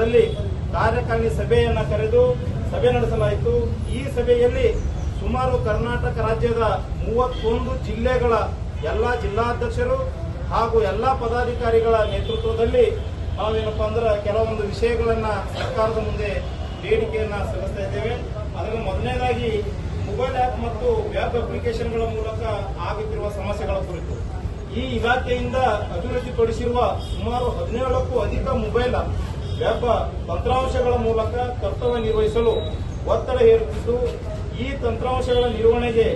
ನೇತೃತ್ವದಲ್ಲಿ ಕಾರ್ಯಕಾರಿಣಿ ಸಭೆಯನ್ನು ಕರೆದು ಸಭೆ ನಡೆಸಲಾಯಿತು. ಈ ಸಭೆಯಲ್ಲಿ ಸುಮಾರು ಕರ್ನಾಟಕ ರಾಜ್ಯದ 31 ಜಿಲ್ಲೆಗಳ ಎಲ್ಲ ಜಿಲ್ಲಾಧ್ಯಕ್ಷರು ಹಾಗೂ ಎಲ್ಲ ಪದಾಧಿಕಾರಿಗಳ ನೇತೃತ್ವದಲ್ಲಿ ನಾವೇನಪ್ಪ ಅಂದ್ರೆ ಕೆಲವೊಂದು ವಿಷಯಗಳನ್ನ ಸರ್ಕಾರದ ಮುಂದೆ ಬೇಡಿಕೆಯನ್ನ ಸಲ್ಲಿಸ್ತಾ ಇದ್ದೇವೆ. ಅದರಲ್ಲಿ ಮೊದಲನೇದಾಗಿ ಮೊಬೈಲ್ ಆ್ಯಪ್ ಮತ್ತು ವೆಬ್ ಅಪ್ಲಿಕೇಶನ್ಗಳ ಮೂಲಕ ಆಗುತ್ತಿರುವ ಸಮಸ್ಯೆಗಳ ಕುರಿತು ಈ ಇಲಾಖೆಯಿಂದ ಅಭಿವೃದ್ಧಿಪಡಿಸಿರುವ ಸುಮಾರು 17ಕ್ಕೂ ಅಧಿಕ ಮೊಬೈಲ್ ವೆಬ್ ತಂತ್ರಾಂಶಗಳ ಮೂಲಕ ಕರ್ತವ್ಯ ನಿರ್ವಹಿಸಲು ಒತ್ತಡ ಹೇರುತ್ತಿದ್ದು, ಈ ತಂತ್ರಾಂಶಗಳ ನಿರ್ವಹಣೆಗೆ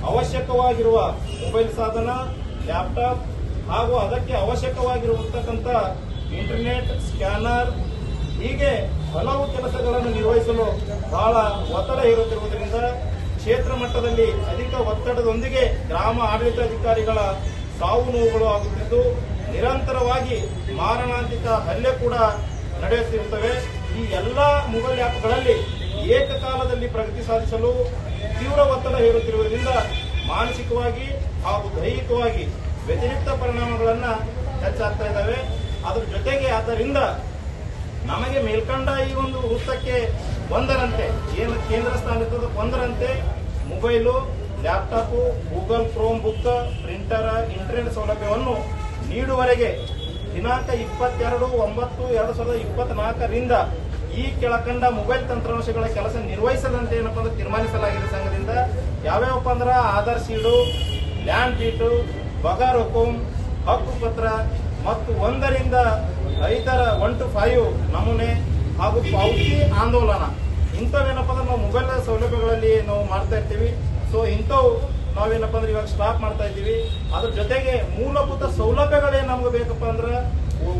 ಅವಶ್ಯಕವಾಗಿರುವ ಮೊಬೈಲ್ ಸಾಧನ, ಲ್ಯಾಪ್ಟಾಪ್ ಹಾಗೂ ಅದಕ್ಕೆ ಅವಶ್ಯಕವಾಗಿರತಕ್ಕಂಥ ಇಂಟರ್ನೆಟ್, ಸ್ಕ್ಯಾನರ್ ಹೀಗೆ ಹಲವು ಕೆಲಸಗಳನ್ನು ನಿರ್ವಹಿಸಲು ಬಹಳ ಒತ್ತಡ ಹೇರುತ್ತಿರುವುದರಿಂದ ಕ್ಷೇತ್ರ ಮಟ್ಟದಲ್ಲಿ ಅಧಿಕ ಒತ್ತಡದೊಂದಿಗೆ ಗ್ರಾಮ ಆಡಳಿತಾಧಿಕಾರಿಗಳ ಸಾವು ನೋವುಗಳು ಆಗುತ್ತಿದ್ದು, ನಿರಂತರವಾಗಿ ಮಾರಣಾಂತಿಕ ಹಲ್ಲೆ ಕೂಡ ನಡೆಯುತ್ತಿರುತ್ತವೆ. ಈ ಎಲ್ಲ ಮೊಬೈಲ್ ಆ್ಯಪ್ಗಳಲ್ಲಿ ಏಕಕಾಲದಲ್ಲಿ ಪ್ರಗತಿ ಸಾಧಿಸಲು ತೀವ್ರ ಒತ್ತಡ ಹೇರುತ್ತಿರುವುದರಿಂದ ಮಾನಸಿಕವಾಗಿ ಹಾಗೂ ದೈಹಿಕವಾಗಿ ವ್ಯತಿರಿಕ್ತ ಪರಿಣಾಮಗಳನ್ನು ಹೆಚ್ಚಾಗ್ತಾ ಇದ್ದಾವೆ. ಅದರ ಜೊತೆಗೆ ಆದ್ದರಿಂದ ನಮಗೆ ಮೇಲ್ಕಂಡ ಈ ಒಂದು ವೃತ್ತಕ್ಕೆ ಒಂದರಂತೆ ಏನು ಕೇಂದ್ರ ಸ್ಥಾನದ ಒಂದರಂತೆ mobile, laptop, Google Chrome book, printer, internet ಸೌಲಭ್ಯವನ್ನು ನೀಡುವವರೆಗೆ ದಿನಾಂಕ 22/9/2024ರಿಂದ ಈ ಕೆಳಕಂಡ ಮೊಬೈಲ್ ತಂತ್ರಾಂಶಗಳ ಕೆಲಸ ನಿರ್ವಹಿಸದಂತೆ ಏನಪ್ಪ ಅಂದ್ರೆ ತೀರ್ಮಾನಿಸಲಾಗಿದೆ. ಸಂಘದಿಂದ ಯಾವ್ಯಾವಪ್ಪ ಅಂದ್ರೆ ಆಧಾರ್ ಸೀಡು, ಲ್ಯಾಂಡ್ ಶೀಟು, ಪಗಾರ್ ಹುಕುಂ, ಹಕ್ಕು ಪತ್ರ ಮತ್ತು 1ರಿಂದ 1 to 5 ನಮೂನೆ ಹಾಗೂ ಪಾವತಿ ಆಂದೋಲನ ಇಂಥವೇನಪ್ಪ ಅಂದ್ರೆ ನಾವು ಮೊಬೈಲ್ ಸೌಲಭ್ಯಗಳಲ್ಲಿ ನಾವು ಮಾಡ್ತಾ ಇರ್ತೀವಿ. ಸೊ ಇಂಥವು ನಾವೇನಪ್ಪ ಅಂದ್ರೆ ಇವಾಗ ಸ್ಟಾಪ್ ಮಾಡ್ತಾ ಇದ್ದೀವಿ. ಅದ್ರ ಜೊತೆಗೆ ಮೂಲಭೂತ ಸೌಲಭ್ಯಗಳೇನು ನಮ್ಗೆ ಬೇಕಪ್ಪ ಅಂದ್ರೆ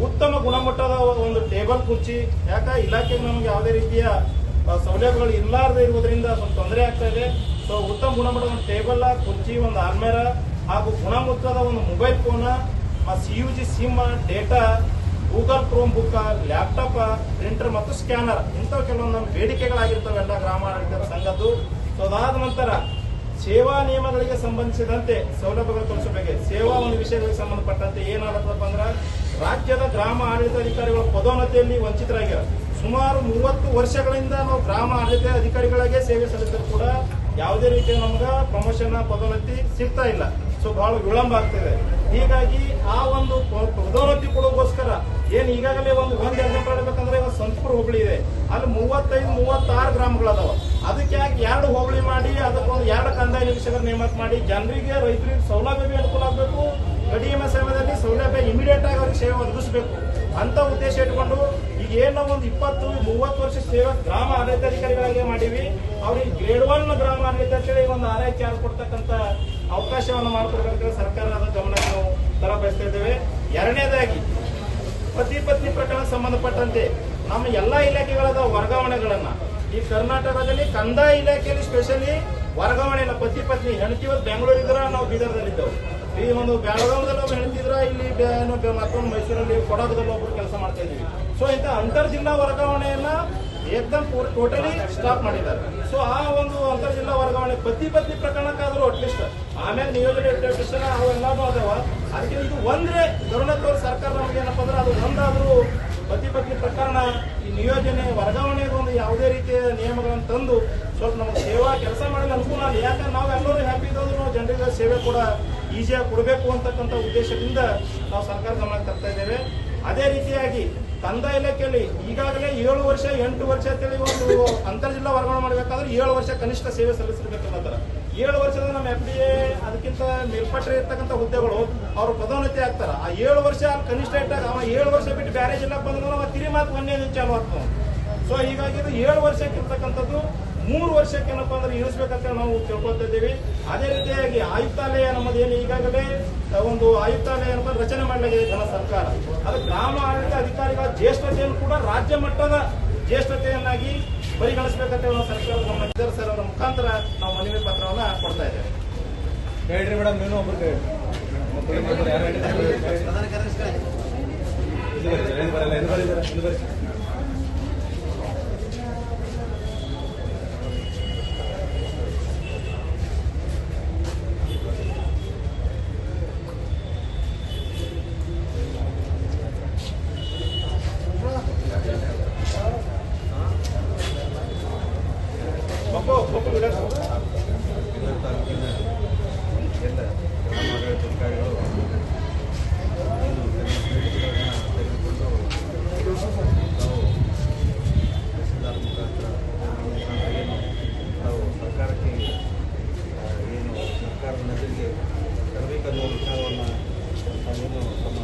ಉತ್ತಮ ಗುಣಮಟ್ಟದ ಒಂದು ಟೇಬಲ್ ಕುರ್ಚಿ, ಯಾಕ ಇಲಾಖೆಗೆ ನಮ್ಗೆ ಯಾವುದೇ ರೀತಿಯ ಸೌಲಭ್ಯಗಳು ಇರಲಾರದೆ ಇರುವುದರಿಂದ ಸ್ವಲ್ಪ ತೊಂದರೆ ಆಗ್ತಾ ಇದೆ. ಸೊ ಉತ್ತಮ ಗುಣಮಟ್ಟದ ಒಂದು ಟೇಬಲ್, ಕುರ್ಚಿ, ಒಂದು ಆಲ್ಮೇರ ಹಾಗೂ ಗುಣಮಟ್ಟದ ಒಂದು mobile phone, CUG sim, data, Google Chrome book, laptop, printer ಮತ್ತು ಸ್ಕ್ಯಾನರ್ ಇಂಥವು ಕೆಲವೊಂದು ನಮ್ಮ ಬೇಡಿಕೆಗಳಾಗಿರ್ತವೆ ಎಲ್ಲ ಗ್ರಾಮ ಆಡಳಿತ ಸಂಘದ್ದು. ಸೊ ಅದಾದ ನಂತರ ಸೇವಾ ನಿಯಮಗಳಿಗೆ ಸಂಬಂಧಿಸಿದಂತೆ ಸೌಲಭ್ಯಗಳು ಕಲಿಸಬೇಕು. ಸೇವಾ ಒಂದು ವಿಷಯಗಳಿಗೆ ಸಂಬಂಧಪಟ್ಟಂತೆ ಏನಾಗುತ್ತಪ್ಪ ಅಂದ್ರೆ ರಾಜ್ಯದ ಗ್ರಾಮ ಆಡಳಿತಾಧಿಕಾರಿಗಳ ಪದೋನ್ನತಿಯಲ್ಲಿ ವಂಚಿತರಾಗ್ಯಾರ. ಸುಮಾರು 30 ವರ್ಷಗಳಿಂದ ನಾವು ಗ್ರಾಮ ಆಡಳಿತ ಅಧಿಕಾರಿಗಳಿಗೆ ಸೇವೆ ಸಲ್ಲಿಸಿದ್ರು ಕೂಡ ಯಾವುದೇ ರೀತಿಯ ನಮ್ಗೆ ಪ್ರಮೋಷನ್, ಪದೋನ್ನತಿ ಸಿಗ್ತಾ ಇಲ್ಲ. ಸೊ ಬಹಳ ವಿಳಂಬ ಆಗ್ತಿದೆ. ಹೀಗಾಗಿ ಆ ಒಂದು ಪದೋನ್ನತಿ ಕೊಡೋಗೋಸ್ಕರ ಏನ್ ಈಗಾಗಲೇ ಒಂದು ಎಕ್ಸಾಂಪಲ್ ಹೇಳ್ಬೇಕಂದ್ರೆ ಇವಾಗ ಸಂತಪುರ ಹೋಬಳಿ ಇದೆ, ಅಲ್ಲಿ 35-36 ಗ್ರಾಮಗಳದಾವ. ಅದಕ್ಕೆ ಯಾಕೆ 2 ಹೋಬಳಿ ಮಾಡಿ ಅದಕ್ಕೊಂದು 2 ಕಂದಾಯ ನಿರೀಕ್ಷಕರ ನೇಮಕ ಮಾಡಿ ಜನರಿಗೆ, ರೈತರಿಗೆ ಸೌಲಭ್ಯ ಅನುಕೂಲ ಆಗಬೇಕು, ಕಡಿಮೆ ಸಮಯದಲ್ಲಿ ಸೌಲಭ್ಯ ಇಮಿಡಿಯೇಟ್ ಆಗಿ ಅವ್ರಿಗೆ ಸೇವೆ ಒದಗಿಸಬೇಕು ಅಂತ ಉದ್ದೇಶ ಇಟ್ಕೊಂಡು ಈಗ ಏನು ಒಂದು 20-30 ವರ್ಷ ಸೇವೆ ಗ್ರಾಮ ಆಡಳಿತಾಧಿಕಾರಿಗಳಿಗೆ ಮಾಡೀವಿ. ಅವ್ರಿಗೆ ಗ್ರೇಡ್ 1 ಗ್ರಾಮ ಆಡಳಿತಾಧಿಕಾರಿಗೆ ಒಂದು RHR ಕೊಡ್ತಕ್ಕಂಥ ಅವಕಾಶವನ್ನು ಮಾಡಿಕೊಡ್ಬೇಕಂತ ಸರ್ಕಾರದ ಗಮನಕ್ಕೆ ನಾವು ತರಬಯಸ್ತಾ ಇದ್ದೇವೆ. ಎರಡನೇದಾಗಿ ಪತಿ ಪತ್ನಿ ಪ್ರಕರಣ ಸಂಬಂಧಪಟ್ಟಂತೆ ನಮ್ಮ ಎಲ್ಲಾ ಇಲಾಖೆಗಳಾದ ವರ್ಗಾವಣೆಗಳನ್ನ ಈ ಕರ್ನಾಟಕದಲ್ಲಿ ಕಂದಾಯ ಇಲಾಖೆಯಲ್ಲಿ ಸ್ಪೆಷಲಿ ವರ್ಗಾವಣೆ ಇಲ್ಲ. ಪತಿ ಪತ್ನಿ ಹೆಂಡತಿ ಬೆಂಗಳೂರು ಇದ್ರ ನಾವು ಬೀದರ್ದಲ್ಲಿದ್ದೆವು, ಈ ಒಂದು ಬೆಳಗಾವದಲ್ಲಿ ಒಬ್ಬ ಹೆಂಡತಿದ್ರ, ಇಲ್ಲಿ ಮತ್ತೊಂದು ಮೈಸೂರಲ್ಲಿ ಕೊಡಗದಲ್ಲಿ ಒಬ್ಬರು ಕೆಲಸ ಮಾಡ್ತಾ ಇದ್ದೀವಿ. ಸೊ ಇಂಥ ಅಂತರ್ ಜಿಲ್ಲಾ ವರ್ಗಾವಣೆಯನ್ನ ಏಕದಮ್ ಟೋಟಲಿ ಸ್ಟಾಪ್ ಮಾಡಿದ್ದಾರೆ. ಸೊ ಆ ಒಂದು ಅಂತರ್ ಜಿಲ್ಲಾ ವರ್ಗಾವಣೆ ಪತಿ ಪತ್ನಿ ಪ್ರಕರಣಕ್ಕಾದ್ರೂ ಅಟ್ಲೀಸ್ಟ್ ಆಮೇಲೆ ನಿಯೋಜನೆ ಅವೆಲ್ಲಾನು ಅದಾವ. ಅದಕ್ಕೆ ಇದು ಒಂದ್ರೆ ಗಮನದವ್ರು ಸರ್ಕಾರ ನಮ್ಗೆ ಏನಪ್ಪ ಅಂದ್ರೆ ಅದು ಒಂದಾದ್ರೂ ಪತಿ ಪತ್ನಿ ಪ್ರಕರಣ ಈ ನಿಯೋಜನೆ ವರ್ಗಾವಣೆಗೆ ಒಂದು ಯಾವುದೇ ರೀತಿಯ ನಿಯಮಗಳನ್ನು ತಂದು ಸ್ವಲ್ಪ ನಮಗೆ ಸೇವಾ ಕೆಲಸ ಮಾಡಲು ಅನುಕೂಲ ಆಗಲಿ. ಯಾಕಂದ್ರೆ ನಾವು ಎಲ್ಲರೂ ಹ್ಯಾಪಿ ಇದ್ದೋದ್ರು ನಾವು ಜನರಿಗೆ ಸೇವೆ ಕೂಡ ಈಸಿಯಾಗಿ ಕೊಡಬೇಕು ಅಂತಕ್ಕಂಥ ಉದ್ದೇಶದಿಂದ ನಾವು ಸರ್ಕಾರ ಗಮನಕ್ಕೆ ತರ್ತಾ ಇದ್ದೇವೆ. ಅದೇ ರೀತಿಯಾಗಿ ಕಂದಾಯ ಇಲಾಖೆಯಲ್ಲಿ ಈಗಾಗಲೇ 7 ವರ್ಷ 8 ವರ್ಷ ಅಂತೇಳಿ ಒಂದು ಅಂತರ್ ಜಿಲ್ಲಾ ವರ್ಗಾವಣೆ ಮಾಡಬೇಕಾದ್ರೆ 7 ವರ್ಷ ಕನಿಷ್ಠ ಸೇವೆ ಸಲ್ಲಿಸಬೇಕನ್ನೋದರ 7 ವರ್ಷದ ನಮ್ಮ FDA ಅದಕ್ಕಿಂತ ಮೇಲ್ಪಟ್ಟರೆ ಇರ್ತಕ್ಕಂಥ ಹುದ್ದೆಗಳು ಅವರು ಪದೋನ್ನತಿ ಆಗ್ತಾರ. ಆ 7 ವರ್ಷ ಅಲ್ಲಿ ಕನಿಷ್ಠ ಇಟ್ಟಾಗ ಅವ 7 ವರ್ಷ ಬಿಟ್ಟು ಬೇರೆ ಜಿಲ್ಲಾಕ್ಕೆ ಬಂದ್ರೆ ಅವ ತಿರಿ ಮಾತು 1ನೇ ಚಾಲು ಆಗ್ತಾವ. ಸೊ ಹೀಗಾಗಿ ಇದು 7 ವರ್ಷಕ್ಕೆ ಇರ್ತಕ್ಕಂಥದ್ದು 3 ವರ್ಷಕ್ಕೆ ಏನಪ್ಪ ಅಂದ್ರೆ ಇಳಿಸ್ಬೇಕಂತ ನಾವು ತಿಳ್ಕೊಳ್ತಾ ಇದ್ದೀವಿ. ಅದೇ ರೀತಿಯಾಗಿ ಆಯುಕ್ತಾಲಯ ನಮ್ಮದೇನು ಈಗಾಗಲೇ ಒಂದು ಆಯುಕ್ತಾಲಯ ರಚನೆ ಮಾಡಲಾಗಿದೆ ಜನ ಸರ್ಕಾರ. ಅದು ಗ್ರಾಮ ಆಡಳಿತ ಅಧಿಕಾರಿಗಳ ಜ್ಯೇಷ್ಠತೆಯನ್ನು ಕೂಡ ರಾಜ್ಯ ಮಟ್ಟದ ಜ್ಯೇಷ್ಠತೆಯನ್ನಾಗಿ ಪರಿಗಣಿಸಬೇಕಂತ ನಾವು ಸರ್ಕಾರ ಗಮನಿಸಿದ್ದಾರೆ. ಸರ್ ಅವರ ಮುಖಾಂತರ ನಾವು ಮನವಿ ಪತ್ರವನ್ನ ಕೊಡ್ತಾ ಇದ್ದೇವೆ. ಹೇಳ್ರಿ ಮೇಡಮ್, ನೀನು ಒಬ್ರು ಅನ್ನೋ ವಿಚಾರವನ್ನು ತಾವೇನು ತಮ್ಮ